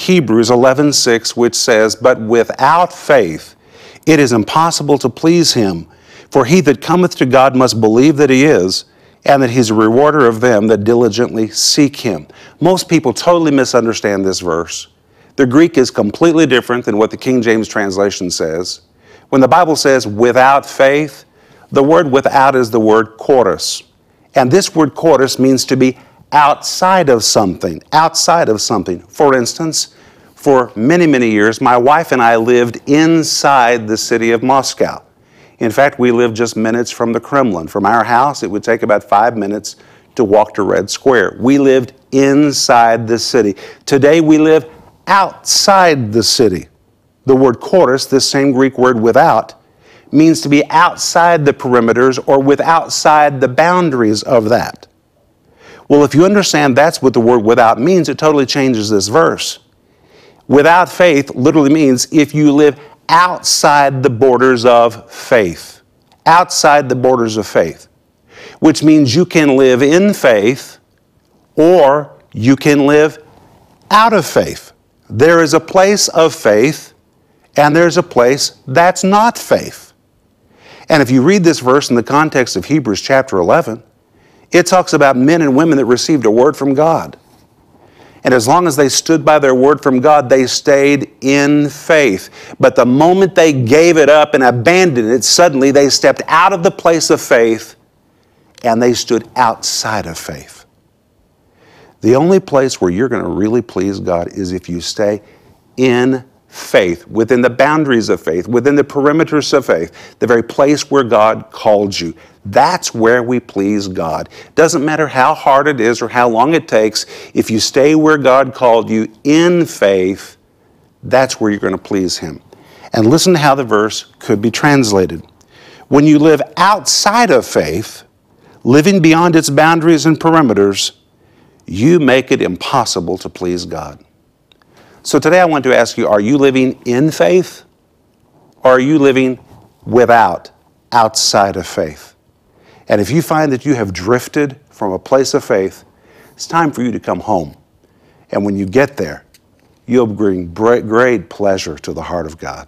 Hebrews 11:6, which says, "But without faith it is impossible to please him. For he that cometh to God must believe that he is, and that he's a rewarder of them that diligently seek him." Most people totally misunderstand this verse. The Greek is completely different than what the King James translation says. When the Bible says without faith, the word without is the word chorus. And this word chorus means to be outside of something, outside of something. For instance, for many, many years, my wife and I lived inside the city of Moscow. In fact, we lived just minutes from the Kremlin. From our house, it would take about 5 minutes to walk to Red Square. We lived inside the city. Today, we live outside the city. The word chorus, this same Greek word without, means to be outside the perimeters or with outside the boundaries of that. Well, if you understand that's what the word without means, it totally changes this verse. Without faith literally means if you live outside the borders of faith. Outside the borders of faith. Which means you can live in faith or you can live out of faith. There is a place of faith and there's a place that's not faith. And if you read this verse in the context of Hebrews chapter 11, it talks about men and women that received a word from God. And as long as they stood by their word from God, they stayed in faith. But the moment they gave it up and abandoned it, suddenly they stepped out of the place of faith and they stood outside of faith. The only place where you're going to really please God is if you stay in faith, within the boundaries of faith, within the perimeters of faith, the very place where God called you. That's where we please God. Doesn't matter how hard it is or how long it takes. If you stay where God called you in faith, that's where you're going to please him. And listen to how the verse could be translated. When you live outside of faith, living beyond its boundaries and perimeters, you make it impossible to please God. So today I want to ask you, are you living in faith or are you living outside of faith? And if you find that you have drifted from a place of faith, it's time for you to come home. And when you get there, you'll bring great pleasure to the heart of God.